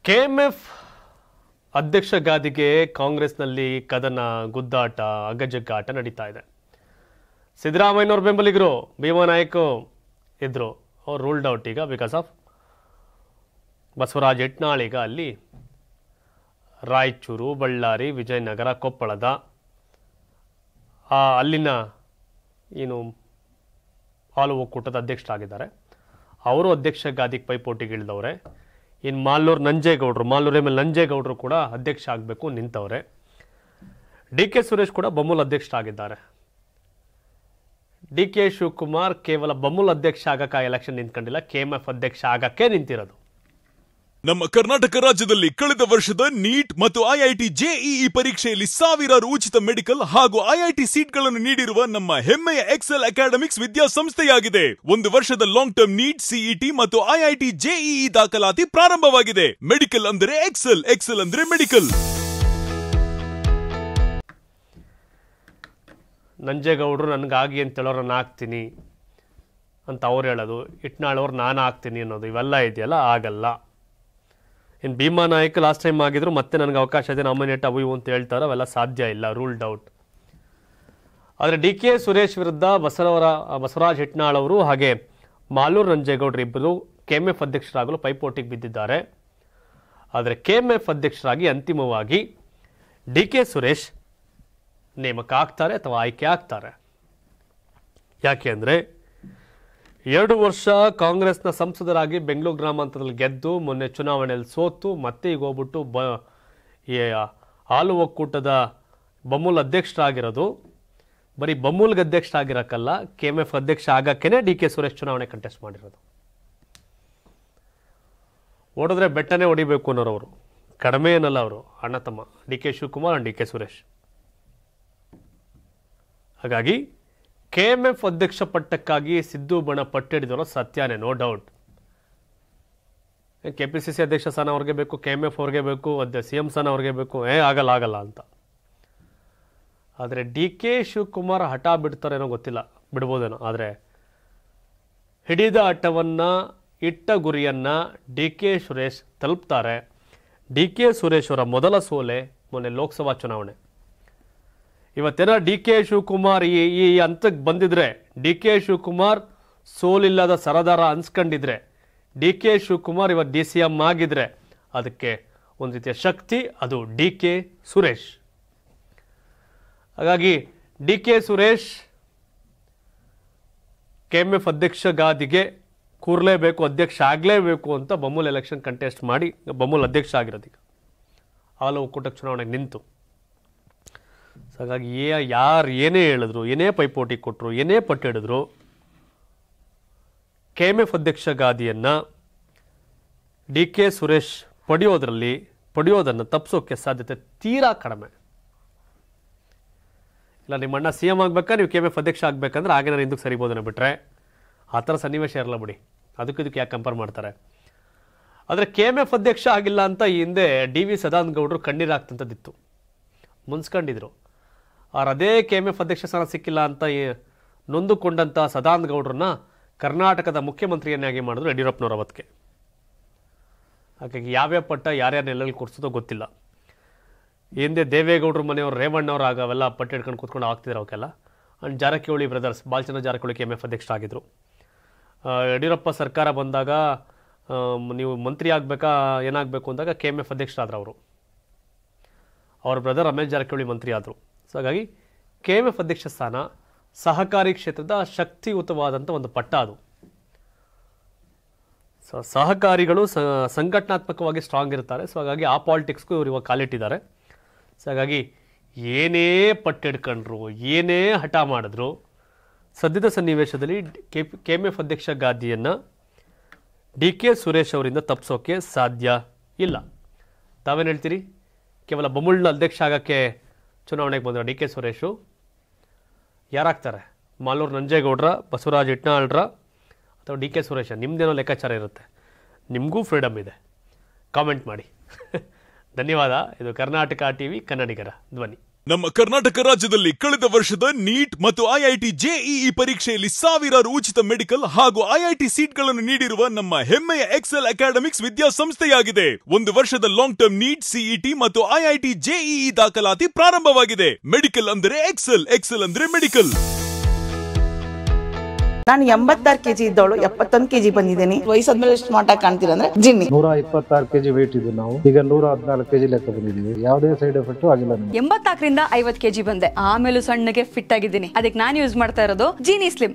KMF ಅಧ್ಯಕ್ಷ ಗಾದಿಗೆ ಕಾಂಗ್ರೆಸ್ನಲ್ಲಿ ಕದನ, ಗುದ್ದಾಟ, ಅಗ್ಗಜಗ್ಗಾಟ ನಡೀತಾ ಇದೆ. ಸಿದ್ದರಾಮಯ್ಯನವ್ರ ಬೆಂಬಲಿಗರು ಭೀಮಾ ನಾಯಕ್ ಇದ್ರು, ಅವ್ರು ರೂಲ್ಡ್ ಔಟ್ ಈಗ ಬಿಕಾಸ್ ಆಫ್ ಬಸವರಾಜ್ ಯತ್ನಾಳ್. ಈಗ ಅಲ್ಲಿ ರಾಯಚೂರು, ಬಳ್ಳಾರಿ, ವಿಜಯನಗರ, ಕೊಪ್ಪಳದ ಅಲ್ಲಿನ ಏನು ಹಾಲು ಒಕ್ಕೂಟದ ಅಧ್ಯಕ್ಷರಾಗಿದ್ದಾರೆ. ಅವರು ಅಧ್ಯಕ್ಷ ಗಾದಿಗೆ ಪೈಪೋಟಿಗೆ ಇಳಿದವ್ರೆ. ಇನ್ನು ಮಾಲೂರು ನಂಜೇಗೌಡರು ಕೂಡ ಅಧ್ಯಕ್ಷ ಆಗಬೇಕು ನಿಂತವ್ರೆ. ಡಿ.ಕೆ. ಸುರೇಶ್ ಕೂಡ ಬಮೂಲ್ ಅಧ್ಯಕ್ಷರಾಗಿದ್ದಾರೆ. ಡಿ.ಕೆ. ಶಿವಕುಮಾರ್ ಕೇವಲ ಬಮೂಲ್ ಅಧ್ಯಕ್ಷ ಆಗಕ್ಕೆ ಎಲೆಕ್ಷನ್ ನಿಂತ್ಕೊಂಡಿಲ್ಲ, ಕೆಎಂಎಫ್ ಅಧ್ಯಕ್ಷ ಆಗಕ್ಕೆ ನಿಂತಿರೋದು. ನಮ್ಮ ಕರ್ನಾಟಕ ರಾಜ್ಯದಲ್ಲಿ ಕಳೆದ ವರ್ಷದ ನೀಟ್ ಮತ್ತು ಐಐಟಿ ಜೆಇಇ ಪರೀಕ್ಷೆಯಲ್ಲಿ ಸಾವಿರಾರು ಉಚಿತ ಮೆಡಿಕಲ್ ಹಾಗೂ ಐಐಟಿ ಸೀಟ್ಗಳನ್ನು ನೀಡಿರುವ ನಮ್ಮ ಹೆಮ್ಮೆಯ ಎಕ್ಸೆಲ್ ಅಕಾಡೆಮಿಕ್ಸ್ ವಿದ್ಯಾಸಂಸ್ಥೆಯಾಗಿದೆ. ಒಂದು ವರ್ಷದ ಲಾಂಗ್ ಟರ್ಮ್ ನೀಟ್, ಸಿಇಟಿ ಮತ್ತು ಐಐಟಿ ಜೆಇಇ ದಾಖಲಾತಿ ಪ್ರಾರಂಭವಾಗಿದೆ. ಮೆಡಿಕಲ್ ಅಂದರೆ ಎಕ್ಸೆಲ್, ಎಕ್ಸೆಲ್ ಅಂದ್ರೆ ಮೆಡಿಕಲ್. ನಂಜೇಗೌಡರು ನನಗಾಗಿ ಅಂತ ಹೇಳೋರು ನಾನು ಆಗ್ತೀನಿ ಅಂತ ಅವ್ರು ಹೇಳೋದು, ಯತ್ನಾಳವ್ರು ನಾನು ಆಗ್ತೀನಿ ಅನ್ನೋದು, ಇವೆಲ್ಲ ಇದೆಯಲ್ಲ, ಆಗಲ್ಲ. ಇನ್ನು ಭೀಮಾ ನಾಯಕ್ ಲಾಸ್ಟ್ ಟೈಮ್ ಆಗಿದ್ರು, ಮತ್ತೆ ನನಗೆ ಅವಕಾಶ ಇದೆ ನಾಮಿನೇಟ್ ಅವು ಇವು ಅಂತ ಹೇಳ್ತಾರೆ, ಅವೆಲ್ಲ ಸಾಧ್ಯ ಇಲ್ಲ, ರೂಲ್ಡ್ ಔಟ್. ಆದರೆ ಡಿ.ಕೆ. ಸುರೇಶ್ ವಿರುದ್ಧ ಬಸವರಾಜ್ ಯತ್ನಾಳ್ ಅವರು ಹಾಗೆ ಮಾಲೂರು ನಂಜೇಗೌಡರು ಇಬ್ಬರು ಕೆಎಂಎಫ್ ಅಧ್ಯಕ್ಷರಾಗಲು ಪೈಪೋಟಿಗೆ ಬಿದ್ದಿದ್ದಾರೆ. ಆದರೆ ಕೆಎಂಎಫ್ ಅಧ್ಯಕ್ಷರಾಗಿ ಅಂತಿಮವಾಗಿ ಡಿ.ಕೆ. ಸುರೇಶ್ ನೇಮಕ ಆಗ್ತಾರೆ ಅಥವಾ ಆಯ್ಕೆ ಆಗ್ತಾರೆ. ಯಾಕೆ ಅಂದರೆ 2 ವರ್ಷ ಕಾಂಗ್ರೆಸ್ನ ಸಂಸದರಾಗಿ ಬೆಂಗಳೂರು ಗ್ರಾಮಾಂತರದಲ್ಲಿ ಗೆದ್ದು ಮೊನ್ನೆ ಚುನಾವಣೆಯಲ್ಲಿ ಸೋತು ಮತ್ತೆ ಈಗ ಹೋಗ್ಬಿಟ್ಟು ಹಾಲು ಒಕ್ಕೂಟದ ಬಮೂಲ್ ಅಧ್ಯಕ್ಷರಾಗಿರೋದು. ಬರೀ ಬಮೂಲ್ಗೆ ಅಧ್ಯಕ್ಷರಾಗಿರೋಕ್ಕಲ್ಲ, ಕೆಎಂಎಫ್ ಅಧ್ಯಕ್ಷ ಆಗಕ್ಕೇನೆ ಡಿ.ಕೆ. ಸುರೇಶ್ ಚುನಾವಣೆ ಕಂಟೆಸ್ಟ್ ಮಾಡಿರೋದು. ಓಡಿದ್ರೆ ಬೆಟ್ಟನೇ ಹೊಡಿಬೇಕು ಅನ್ನೋರವರು, ಕಡಿಮೆ ಏನಲ್ಲ ಅವರು, ಅಣ್ಣ ತಮ್ಮ ಡಿ.ಕೆ. ಶಿವಕುಮಾರ್ ಅಂಡ್ ಡಿ.ಕೆ. ಸುರೇಶ್. ಹಾಗಾಗಿ ಕೆಎಂಎಫ್ ಅಧ್ಯಕ್ಷ ಪಟ್ಟಕ್ಕಾಗಿ ಸಿದ್ದು ಬಣ ಪಟ್ಟಿಡಿದವರು ಸತ್ಯನೇ, ನೋ ಡೌಟ್. ಕೆಪಿಸಿಸಿ ಅಧ್ಯಕ್ಷ ಸ್ಥಾನ ಅವ್ರಿಗೆ ಬೇಕು, ಕೆಎಂಎಫ್ ಅವ್ರಿಗೆ ಬೇಕು, ಸಿಎಂ ಸ್ಥಾನ ಅವ್ರಿಗೆ ಬೇಕು, ಆಗಲ್ಲ ಅಂತ. ಆದರೆ ಡಿ.ಕೆ. ಶಿವಕುಮಾರ್ ಹಠ ಬಿಡ್ತಾರೇನೋ ಗೊತ್ತಿಲ್ಲ, ಬಿಡ್ಬೋದೇನೋ. ಆದರೆ ಹಿಡಿದ ಹಠವನ್ನು, ಇಟ್ಟ ಗುರಿಯನ್ನು ಡಿ.ಕೆ. ಸುರೇಶ್ ತಲುಪ್ತಾರೆ. ಡಿ.ಕೆ. ಸುರೇಶ್ ಅವರ ಮೊದಲ ಸೋಲೆ ಮೊನ್ನೆ ಲೋಕಸಭಾ ಚುನಾವಣೆ. ಇವತ್ತೇನ ಡಿ.ಕೆ. ಶಿವಕುಮಾರ್ ಈ ಹಂತಕ್ಕೆ ಬಂದಿದ್ರೆ, ಡಿ.ಕೆ. ಶಿವಕುಮಾರ್ ಸೋಲಿಲ್ಲದ ಸರದಾರ ಅನ್ಸ್ಕೊಂಡಿದ್ರೆ, ಡಿ.ಕೆ. ಶಿವಕುಮಾರ್ ಇವತ್ತು DCM ಆಗಿದ್ರೆ ಅದಕ್ಕೆ ಒಂದು ರೀತಿಯ ಶಕ್ತಿ, ಅದು ಡಿ.ಕೆ. ಸುರೇಶ್. ಹಾಗಾಗಿ ಡಿ.ಕೆ. ಸುರೇಶ್ ಕೆಎಂಎಫ್ ಅಧ್ಯಕ್ಷ ಗಾದಿಗೆ ಕೂರಲೇಬೇಕು, ಅಧ್ಯಕ್ಷ ಆಗಲೇಬೇಕು ಅಂತ ಬಮೂಲ್ ಎಲೆಕ್ಷನ್ ಕಂಟೆಸ್ಟ್ ಮಾಡಿ ಬಮೂಲ್ ಅಧ್ಯಕ್ಷ ಆಗಿರೋದೀಗ ಹಾಲು ಒಕ್ಕೂಟಕ್ಕೆ ಚುನಾವಣೆಗೆ ನಿಂತು. ಹಾಗಾಗಿ ಯಾರು ಏನೇ ಹೇಳಿದ್ರು, ಏನೇ ಪೈಪೋಟಿ ಕೊಟ್ಟರು, ಏನೇ ಪಟ್ಟಿಡಿದ್ರು, ಕೆಎಂಎಫ್ ಅಧ್ಯಕ್ಷ ಗಾದಿಯನ್ನು ಡಿ.ಕೆ. ಸುರೇಶ್ ಪಡೆಯೋದನ್ನು ತಪ್ಪಿಸೋಕ್ಕೆ ಸಾಧ್ಯತೆ ತೀರಾ ಕಡಿಮೆ. ಇಲ್ಲ ನಿಮ್ಮ ಅಣ್ಣ CM ಆಗಬೇಕಾ, ನೀವು ಕೆಎಂಎಫ್ ಅಧ್ಯಕ್ಷ ಆಗಬೇಕಂದ್ರೆ ಆಗೇನಾರು ಹಿಂದಕ್ಕೆ ಸರಿಬೋದನ್ನ ಬಿಟ್ಟರೆ ಆ ಥರ ಸನ್ನಿವೇಶ ಇರಲ್ಲ ಬಿಡಿ. ಇದಕ್ಕೆ ಯಾಕೆ ಕಂಪೇರ್ ಮಾಡ್ತಾರೆ. ಆದರೆ ಕೆಎಂಎಫ್ ಅಧ್ಯಕ್ಷ ಆಗಿಲ್ಲ ಅಂತ ಈ ಹಿಂದೆ D.V. ಸದಾನಂದ ಗೌಡರು ಕಣ್ಣೀರಾಗ್ತಂಥದ್ದಿತ್ತು, ಮುನ್ಸ್ಕೊಂಡಿದ್ರು. ಅದೇ ಕೆಎಂಎಫ್ ಅಧ್ಯಕ್ಷ ಸ್ಥಾನ ಸಿಕ್ಕಿಲ್ಲ ಅಂತ ನೊಂದುಕೊಂಡಂಥ ಸದಾನಂದ ಗೌಡ್ರನ್ನ ಕರ್ನಾಟಕದ ಮುಖ್ಯಮಂತ್ರಿಯನ್ನಾಗಿ ಮಾಡಿದ್ರು ಯಡಿಯೂರಪ್ಪನವ್ರ ಅವತ್ತಿಗೆ. ಹಾಗಾಗಿ ಯಾವ್ಯಾವ ಪಟ್ಟ ಯಾರ್ಯಾರು ಎಲ್ಲೆಲ್ಲಿ ಕೂರಿಸೋದೋ ಗೊತ್ತಿಲ್ಲ. ಹಿಂದೆ ದೇವೇಗೌಡರು ಮನೆಯವರು, ರೇವಣ್ಣವ್ರು ಅವೆಲ್ಲ ಪಟ್ಟ ಹಿಡ್ಕೊಂಡು ಕೂತ್ಕೊಂಡು ಆಗ್ತಿದ್ರು ಅವಕ್ಕೆಲ್ಲ. And Jarkiholi brothers, Balachandra Jarkiholi KMF ಅಧ್ಯಕ್ಷರಾಗಿದ್ದರು. ಯಡಿಯೂರಪ್ಪ ಸರ್ಕಾರ ಬಂದಾಗ ನೀವು ಮಂತ್ರಿ ಆಗಬೇಕಾ ಏನಾಗಬೇಕು ಅಂದಾಗ ಕೆಎಂಎಫ್ ಅಧ್ಯಕ್ಷರಾದ್ರು ಅವರು. ಅವ್ರ ಬ್ರದರ್ ರಮೇಶ್ ಜಾರಕಿಹೊಳಿ ಮಂತ್ರಿ ಆದರು. ಸೊ ಹಾಗಾಗಿ ಕೆಎಂಎಫ್ ಅಧ್ಯಕ್ಷ ಸ್ಥಾನ ಸಹಕಾರಿ ಕ್ಷೇತ್ರದ ಶಕ್ತಿಯುತವಾದಂಥ ಒಂದು ಪಟ್ಟ ಅದು. ಸೊ ಸಹಕಾರಿಗಳು ಸಂಘಟನಾತ್ಮಕವಾಗಿ ಸ್ಟ್ರಾಂಗ್ ಇರ್ತಾರೆ. ಸೊ ಹಾಗಾಗಿ ಆ ಪಾಲಿಟಿಕ್ಸ್ಗೂ ಇವರು ಇವಾಗ ಕಾಲಿಟ್ಟಿದ್ದಾರೆ. ಸೊ ಹಾಗಾಗಿ ಏನೇ ಪಟ್ಟಿಡ್ಕೊಂಡ್ರು, ಏನೇ ಹಠ ಮಾಡಿದ್ರು, ಸದ್ಯದ ಸನ್ನಿವೇಶದಲ್ಲಿ ಕೆಎಂಎಫ್ ಅಧ್ಯಕ್ಷ ಗಾದಿಯನ್ನು ಡಿ.ಕೆ. ಸುರೇಶ್ ಅವರಿಂದ ತಪ್ಪಿಸೋಕ್ಕೆ ಸಾಧ್ಯ ಇಲ್ಲ. ತಾವೇನು ಹೇಳ್ತೀರಿ? ಕೇವಲ ಬಮೂಲ್ನ ಅಧ್ಯಕ್ಷ ಆಗೋಕ್ಕೆ ಚುನಾವಣೆಗೆ ಬಂದರು ಡಿ.ಕೆ. ಸುರೇಶು. ಯಾರಾಗ್ತಾರೆ? ಮಾಲೂರು ನಂಜೇಗೌಡ್ರ, ಬಸವರಾಜ್ ಯತ್ನಾಳ್ರ ಅಥವಾ ಡಿ.ಕೆ. ಸುರೇಶ? ನಿಮ್ಮದೇನೋ ಲೆಕ್ಕಾಚಾರ ಇರುತ್ತೆ, ನಿಮಗೂ ಫ್ರೀಡಮ್ ಇದೆ. ಕಾಮೆಂಟ್ ಮಾಡಿ. ಧನ್ಯವಾದ. ಇದು ಕರ್ನಾಟಕ TV ಕನ್ನಡಿಗರ ಧ್ವನಿ. ನಮ್ಮ ಕರ್ನಾಟಕ ರಾಜ್ಯದಲ್ಲಿ ಕಳೆದ ವರ್ಷದ ನೀಟ್ ಮತ್ತು ಐಐಟಿ ಜೆಇಇ ಪರೀಕ್ಷೆಯಲ್ಲಿ ಸಾವಿರಾರು ಉಚಿತ ಮೆಡಿಕಲ್ ಹಾಗೂ ಐಐಟಿ ಸೀಟ್ಗಳನ್ನು ನೀಡಿರುವ ನಮ್ಮ ಹೆಮ್ಮೆಯ ಎಕ್ಸೆಲ್ ಅಕಾಡೆಮಿಕ್ಸ್ ವಿದ್ಯಾಸಂಸ್ಥೆಯಾಗಿದೆ. ಒಂದು ವರ್ಷದ ಲಾಂಗ್ ಟರ್ಮ್ ನೀಟ್, ಸಿಇಟಿ ಮತ್ತು ಐಐಟಿ ಜೆಇಇ ದಾಖಲಾತಿ ಪ್ರಾರಂಭವಾಗಿದೆ. ಮೆಡಿಕಲ್ ಅಂದರೆ ಎಕ್ಸೆಲ್, ಎಕ್ಸೆಲ್ ಅಂದ್ರೆ ಮೆಡಿಕಲ್. ನಾನು 86 kg ಇದ್ದವಳು 71 kg ಬಂದಿದ್ದೀನಿ. ವಯಸ್ಸಾದ್ಮೇಲೆ ಸ್ಮಾರ್ಟ್ ಆಗಿ ಕಾಣ್ತೀರ ಅಂದ್ರೆ ಜಿನ್ನಿ. 126 kg ವೇಟ್ ಇದ್ದು ನಾವು ಈಗ 114 kg ಲೆಕ್ಕ ಬಂದಿದ್ದೀವಿ. ಯಾವುದೇ ಸೈಡ್ ಎಫೆಕ್ಟ್ ಆಗಿಲ್ಲ ನಮಗೆ. 84 ರಿಂದ 50 kg ಬಂದೆ. ಆಮೇಲೆ ಸಣ್ಣಗೆ ಫಿಟ್ ಆಗಿದ್ದೀನಿ. ಅದಕ್ಕೆ ನಾನು ಯೂಸ್ ಮಾಡ್ತಾ ಇರೋದು ಜೀನಿ ಸ್ಲಿಮ್.